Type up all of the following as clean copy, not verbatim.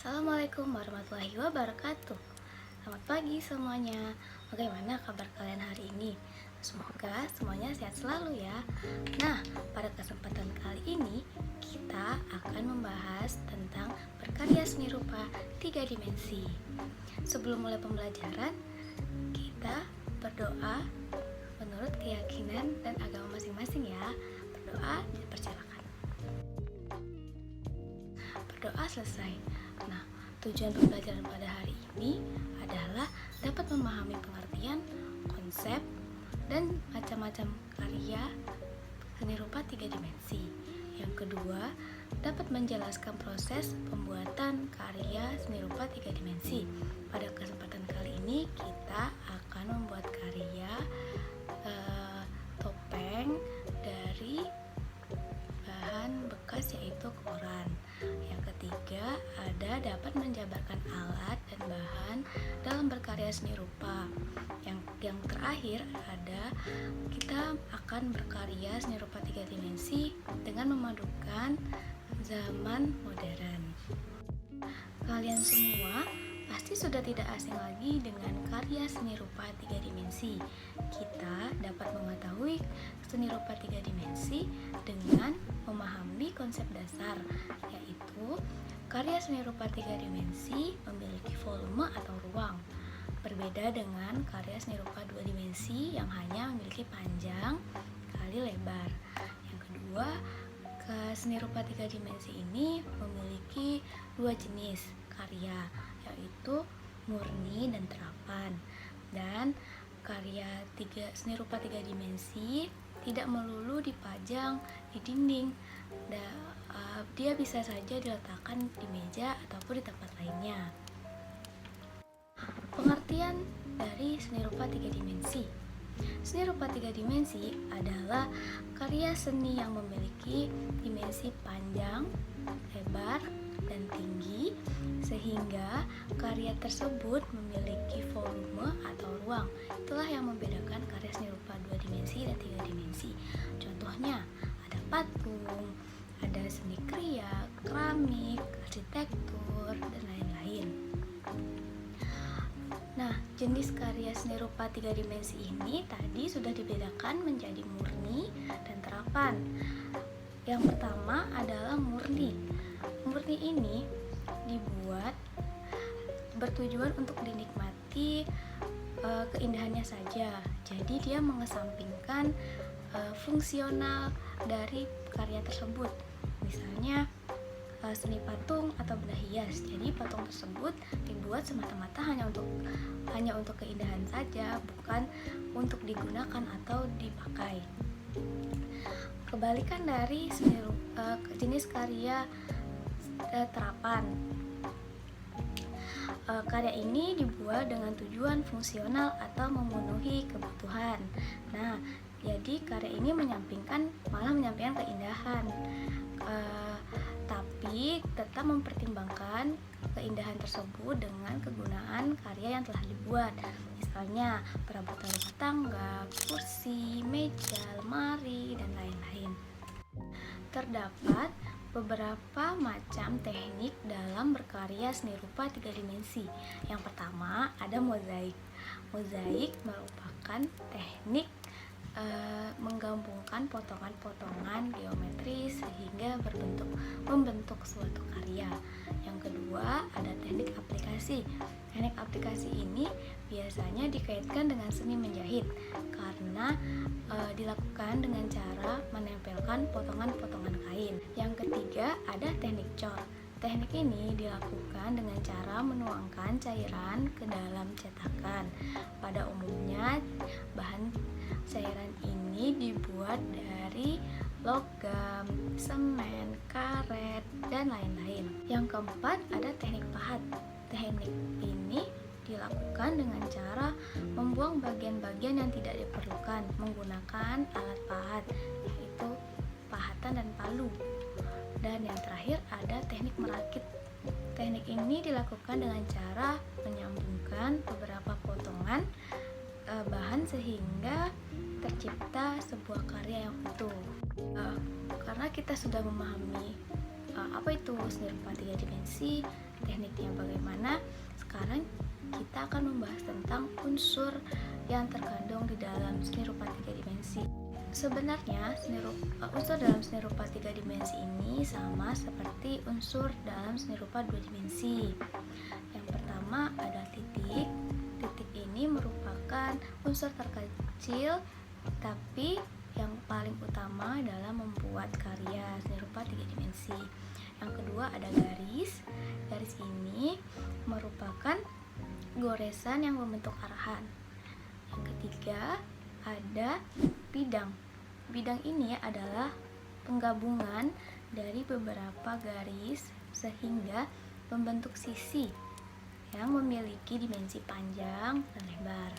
Assalamualaikum warahmatullahi wabarakatuh. Selamat pagi semuanya. Bagaimana kabar kalian hari ini? Semoga semuanya sehat selalu ya. Nah, pada kesempatan kali ini kita akan membahas tentang berkarya seni rupa 3 dimensi. Sebelum mulai pembelajaran, kita berdoa menurut keyakinan dan agama masing-masing ya. Berdoa dipersilakan. Berdoa selesai. Nah, tujuan pembelajaran pada hari ini adalah dapat memahami pengertian, konsep, dan macam-macam karya seni rupa 3 dimensi. Yang kedua, dapat menjelaskan proses pembuatan karya seni rupa 3 dimensi. Pada kesempatan kali ini kita akan membuat karya topeng dari bahan bekas yaitu koran. Yang ketiga, ada dapat menjabarkan alat dan bahan dalam berkarya seni rupa. Yang terakhir ada kita akan berkarya seni rupa 3 dimensi dengan memadukan zaman modern. Kalian semua pasti sudah tidak asing lagi dengan karya seni rupa 3 dimensi. Kita dapat mengetahui seni rupa 3 dimensi dengan memahami konsep dasar, yaitu karya seni rupa 3 dimensi memiliki volume atau ruang. Berbeda dengan karya seni rupa 2 dimensi yang hanya memiliki panjang kali lebar. Yang kedua, seni rupa 3 dimensi ini memiliki 2 jenis karya, yaitu murni dan terapan. Dan karya seni rupa 3 dimensi tidak melulu dipajang di dinding. Dia bisa saja diletakkan di meja ataupun di tempat lainnya. Pengertian dari seni rupa 3 dimensi. Seni rupa 3 dimensi adalah karya seni yang memiliki dimensi panjang, lebar, dan tinggi, sehingga karya tersebut memiliki volume atau ruang. Itulah yang membedakan karya seni rupa 2 dimensi dan 3 dimensi. Contohnya ada patung, ada seni kriya, keramik, arsitektur, dan lain-lain. Nah, jenis karya seni rupa 3 dimensi ini tadi sudah dibedakan menjadi murni dan terapan. Yang pertama adalah murni. Murni ini dibuat bertujuan untuk dinikmati keindahannya saja. Jadi dia mengesampingkan fungsional dari karya tersebut. Misalnya seni patung atau benda hias. Jadi patung tersebut dibuat semata-mata hanya untuk keindahan saja, bukan untuk digunakan atau dipakai. Kebalikan dari jenis karya terapan. Karya ini dibuat dengan tujuan fungsional atau memenuhi kebutuhan. Nah, jadi karya ini malah menyampingkan keindahan, tapi tetap mempertimbangkan keindahan tersebut dengan kegunaan karya yang telah dibuat. Misalnya perabotan rumah tangga, kursi, meja, lemari, dan lain-lain. Terdapat beberapa macam teknik dalam berkarya seni rupa 3 dimensi. Yang pertama ada mozaik. Mozaik merupakan teknik menggabungkan potongan-potongan geometris sehingga membentuk suatu karya. Yang kedua ada teknik aplikasi. Teknik aplikasi ini biasanya dikaitkan dengan seni menjahit karena dilakukan dengan cara menempelkan potongan-potongan kain. Yang ketiga ada teknik cor. Teknik ini dilakukan dengan cara menuangkan cairan ke dalam cetakan. Pada umumnya bahan cairan ini dibuat dari logam, semen, karet, dan lain-lain. Yang keempat ada teknik pahat. Teknik ini dilakukan dengan cara membuang bagian-bagian yang tidak diperlukan menggunakan alat pahat, yaitu pahatan dan palu. Dan yang terakhir ada teknik merakit. Teknik ini dilakukan dengan cara menyambungkan beberapa potongan bahan sehingga tercipta sebuah karya yang utuh. Karena kita sudah memahami apa itu seni rupa 3 dimensi, tekniknya bagaimana, sekarang kita akan membahas tentang unsur yang terkandung di dalam seni rupa 3 dimensi. Sebenarnya unsur dalam seni rupa 3 dimensi ini sama seperti unsur dalam seni rupa 2 dimensi. Yang pertama ada titik. Titik ini merupakan unsur terkecil, tapi yang paling utama dalam membuat karya seni rupa 3 dimensi. Yang kedua ada garis. Garis ini merupakan goresan yang membentuk arahan. Yang ketiga ada bidang. Bidang ini adalah penggabungan dari beberapa garis sehingga membentuk sisi yang memiliki dimensi panjang dan lebar.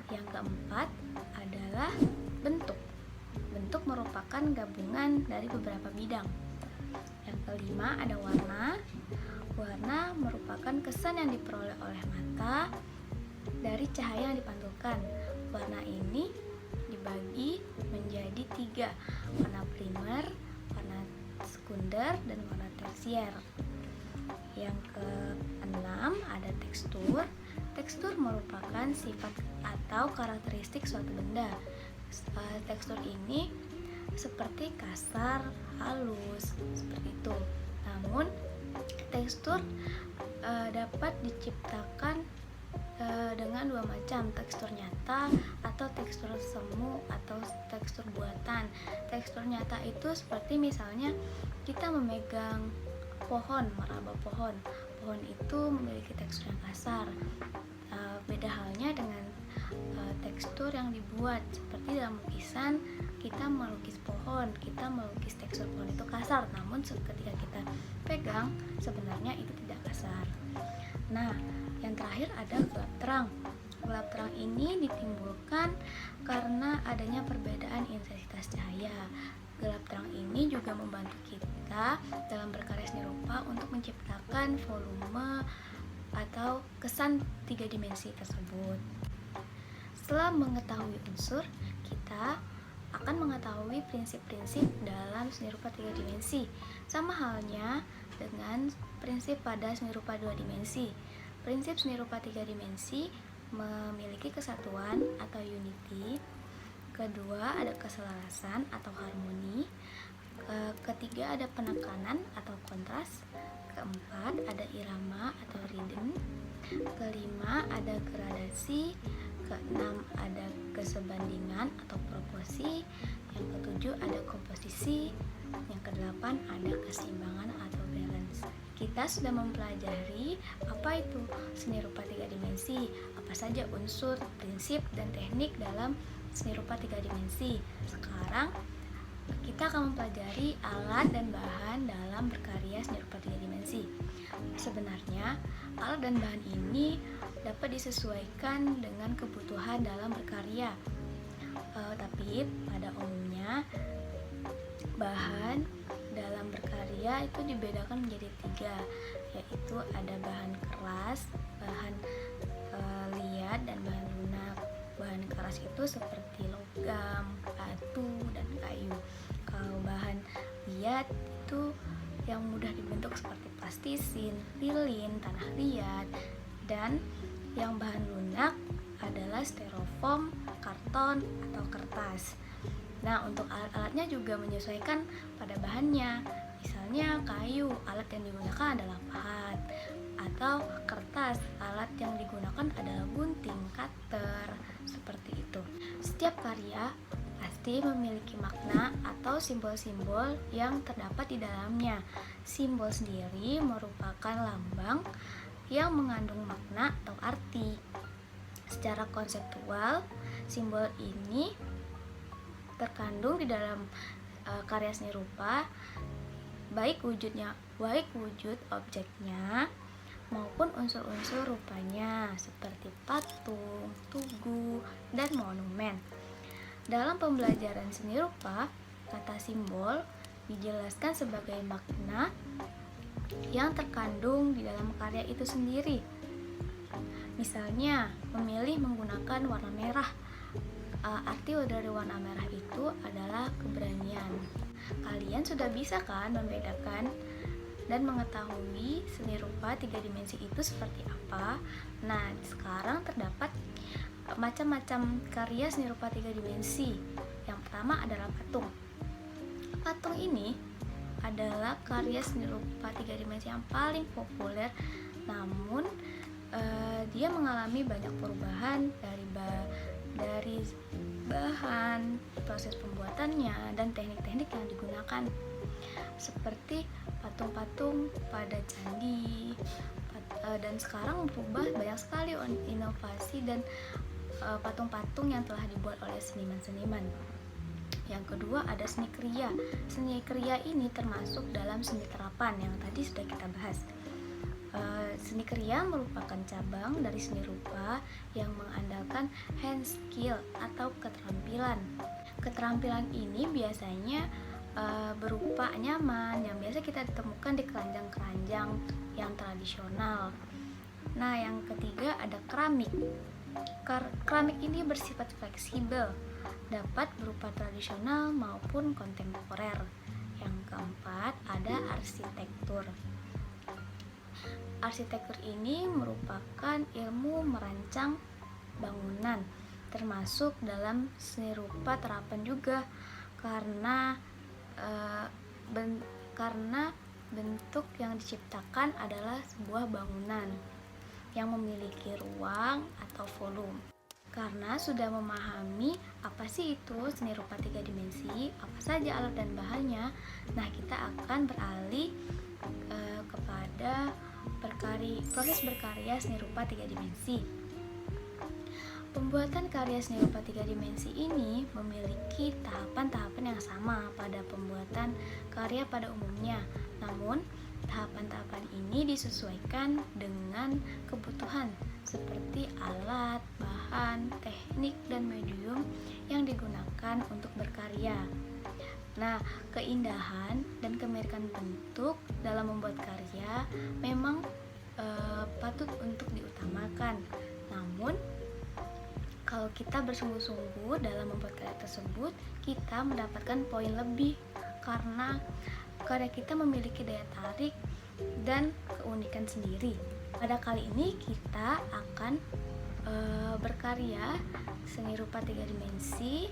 Yang keempat adalah bentuk. Bentuk merupakan gabungan dari beberapa bidang. Yang kelima ada warna. Warna merupakan kesan yang diperoleh oleh mata dari cahaya yang dipantulkan. Warna ini dibagi menjadi 3, warna primer, warna sekunder, dan warna tersier. Yang keenam ada tekstur. Tekstur merupakan sifat atau karakteristik suatu benda. Tekstur ini seperti kasar, halus, seperti itu. Namun tekstur dapat diciptakan dengan 2 macam, tekstur nyata atau tekstur semu atau tekstur buatan. Tekstur nyata itu seperti misalnya kita memegang pohon, meraba pohon. Pohon itu memiliki tekstur yang kasar. Beda halnya dengan tekstur yang dibuat, seperti dalam lukisan kita melukis pohon, kita melukis tekstur pohon itu kasar, namun ketika kita pegang sebenarnya itu tidak kasar. Nah, yang terakhir ada gelap terang. Gelap terang ini ditimbulkan karena adanya perbedaan intensitas cahaya. Gelap terang ini juga membantu kita dalam berkarya seni rupa untuk menciptakan volume atau kesan 3 dimensi tersebut. Setelah mengetahui unsur, kita akan mengetahui prinsip-prinsip dalam seni rupa 3 dimensi. Sama halnya dengan prinsip pada seni rupa 2 dimensi. Prinsip seni rupa 3 dimensi memiliki kesatuan atau unity. Kedua ada keselarasan atau harmoni. Ketiga ada penekanan atau kontras. Keempat ada irama atau rhythm. Kelima ada gradasi. Keenam ada kesebandingan atau proporsi. Yang ketujuh ada komposisi. Yang kedelapan ada keseimbangan atau balance. Kita sudah mempelajari apa itu seni rupa 3 dimensi, apa saja unsur, prinsip, dan teknik dalam seni rupa 3 dimensi. Sekarang kita akan mempelajari alat dan bahan dalam berkarya seni rupa 3 dimensi. Sebenarnya alat dan bahan ini dapat disesuaikan dengan kebutuhan dalam berkarya. Tapi pada umumnya bahan dalam berkarya itu dibedakan menjadi 3, yaitu ada bahan keras, bahan liat, dan bahan lunak. Bahan keras itu seperti logam, batu, dan kayu. Kalau bahan liat itu yang mudah dibentuk seperti plastisin, lilin, tanah liat, dan yang bahan lunak adalah styrofoam, karton, atau kertas. Nah, untuk alat-alatnya juga menyesuaikan pada bahannya. Misalnya kayu, alat yang digunakan adalah pahat, atau kertas, alat yang digunakan adalah gunting, cutter, seperti itu. Setiap karya pasti memiliki makna atau simbol-simbol yang terdapat di dalamnya. Simbol sendiri merupakan lambang yang mengandung makna atau arti. Secara konseptual, simbol ini terkandung di dalam karya seni rupa, baik wujud objeknya maupun unsur-unsur rupanya seperti patung, tugu, dan monumen. Dalam pembelajaran seni rupa, kata simbol dijelaskan sebagai makna yang terkandung di dalam karya itu sendiri. Misalnya, memilih menggunakan warna merah. Arti dari warna merah itu adalah keberanian. Kalian sudah bisa kan membedakan dan mengetahui seni rupa 3 dimensi itu seperti apa. Nah, sekarang terdapat macam-macam karya seni rupa 3 dimensi. Yang pertama adalah patung. Patung ini adalah karya seni rupa 3 dimensi yang paling populer, namun dia mengalami banyak perubahan dari bahan, proses pembuatannya, dan teknik-teknik yang digunakan, seperti patung-patung pada candi. Dan sekarang berubah banyak sekali inovasi dan patung-patung yang telah dibuat oleh seniman-seniman. Yang kedua ada seni kriya. Seni kriya ini termasuk dalam seni terapan yang tadi sudah kita bahas. Seni kriya merupakan cabang dari seni rupa yang mengandalkan hand skill atau keterampilan. Keterampilan ini biasanya berupa nyaman yang biasa kita temukan di keranjang-keranjang yang tradisional. Nah, yang ketiga ada keramik. Keramik ini bersifat fleksibel, dapat berupa tradisional maupun kontemporer. Yang keempat ada arsitektur. Arsitektur ini merupakan ilmu merancang bangunan, termasuk dalam seni rupa terapan juga, karena bentuk yang diciptakan adalah sebuah bangunan yang memiliki ruang atau volume. Karena sudah memahami apa sih itu seni rupa 3 dimensi, apa saja alat dan bahannya, nah kita akan beralih kepada proses berkarya seni rupa 3 dimensi. Pembuatan karya seni rupa 3 dimensi ini memiliki tahapan-tahapan yang sama pada pembuatan karya pada umumnya. Namun, tahapan-tahapan ini disesuaikan dengan kebutuhan seperti alat, bahan, teknik, dan medium yang digunakan untuk berkarya. Nah, keindahan dan kemiripan bentuk dalam membuat karya memang patut untuk diutamakan. Namun, kalau kita bersungguh-sungguh dalam membuat karya tersebut, kita mendapatkan poin lebih karena karya kita memiliki daya tarik dan keunikan sendiri. Pada kali ini kita akan berkarya seni rupa 3 dimensi,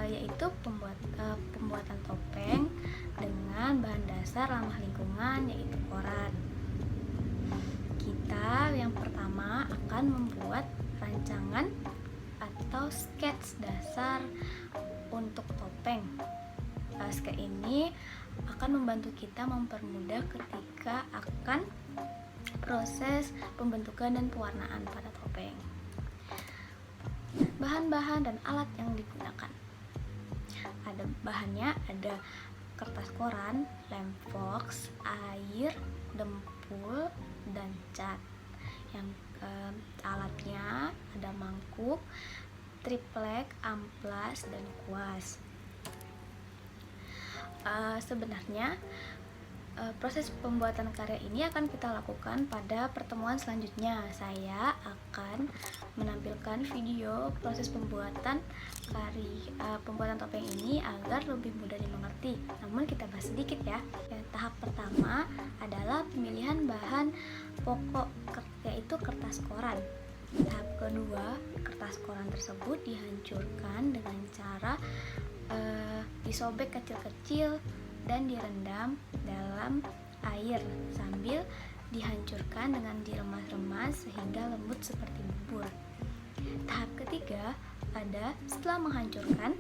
yaitu pembuatan topeng dengan bahan dasar ramah lingkungan, yaitu koran. Kita yang pertama akan membuat rancangan atau sketch dasar untuk topeng. Sketch ini akan membantu kita mempermudah ketika akan proses pembentukan dan pewarnaan pada topeng. Bahan-bahan dan alat yang digunakan. Ada bahannya, ada kertas koran, lem fox, air, dempul, dan cat. Yang alatnya ada mangkuk, triplek, amplas, dan kuas. Sebenarnya proses pembuatan karya ini akan kita lakukan pada pertemuan selanjutnya. Saya akan menampilkan video proses pembuatan topeng ini agar lebih mudah dimengerti. Namun kita bahas sedikit ya. Tahap pertama adalah pemilihan bahan pokok, yaitu kertas koran. Tahap kedua, kertas koran tersebut dihancurkan dengan cara disobek kecil-kecil dan direndam dalam air sambil dihancurkan dengan diremas-remas sehingga lembut seperti bubur. Tahap ketiga ada setelah menghancurkan,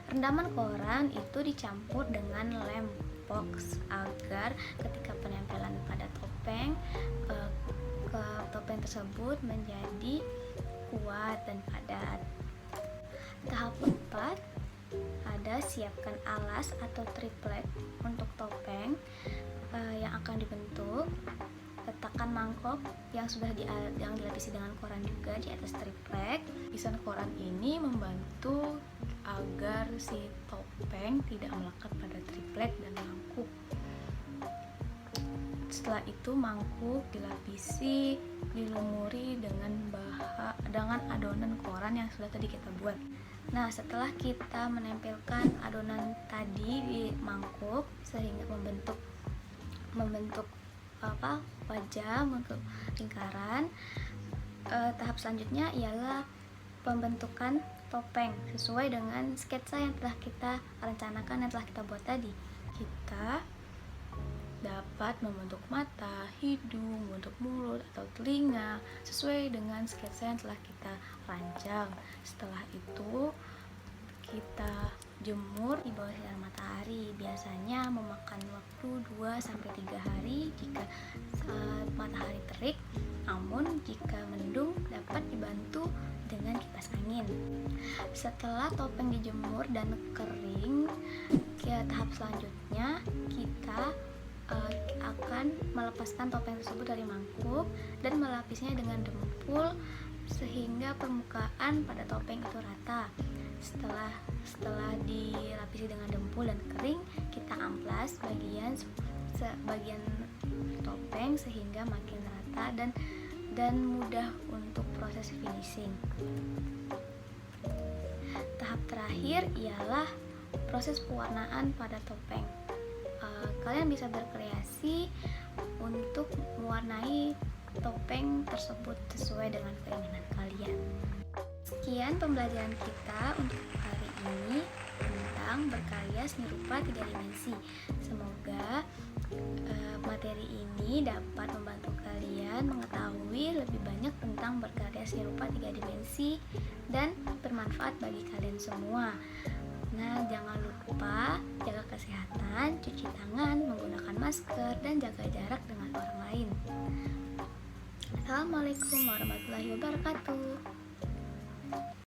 rendaman koran itu dicampur dengan lem fox agar ketika penempelan pada topeng topeng tersebut menjadi kuat dan padat. Tahap keempat ada siapkan alas atau triplek untuk topeng yang akan dibentuk. Letakkan mangkok yang sudah dilapisi dengan koran juga di atas triplek. Lapisan koran ini membantu agar si topeng tidak melekat pada triplek dan mangkuk. Setelah itu mangkuk dilapisi, dilumuri dengan adonan koran yang sudah tadi kita buat. Nah, setelah kita menempelkan adonan tadi di mangkuk sehingga membentuk wajah untuk lingkaran, tahap selanjutnya ialah pembentukan topeng sesuai dengan sketsa yang telah kita rencanakan, yang telah kita buat tadi. Kita dapat membentuk mata, hidung, membentuk mulut atau telinga sesuai dengan sketsa yang telah kita rancang. Setelah itu kita jemur di bawah sinar matahari. Biasanya memakan waktu 2-3 hari jika matahari terik, namun jika mendung dapat dibantu dengan kipas angin. Setelah topeng dijemur dan kering, tahap selanjutnya kita akan melepaskan topeng tersebut dari mangkuk dan melapisnya dengan dempul sehingga permukaan pada topeng itu rata. Setelah dilapisi dengan dempul dan kering, kita amplas bagian topeng sehingga makin rata dan mudah untuk proses finishing. Tahap terakhir ialah proses pewarnaan pada topeng. Kalian bisa berkreasi untuk mewarnai topeng tersebut sesuai dengan keinginan kalian. Sekian pembelajaran kita untuk hari ini tentang berkarya seni rupa 3 dimensi. Semoga materi ini dapat membantu kalian mengetahui lebih banyak tentang berkarya seni rupa 3 dimensi dan bermanfaat bagi kalian semua. Nah, jangan lupa jaga kesehatan, cuci tangan, menggunakan masker, dan jaga jarak dengan orang lain. Assalamualaikum warahmatullahi wabarakatuh.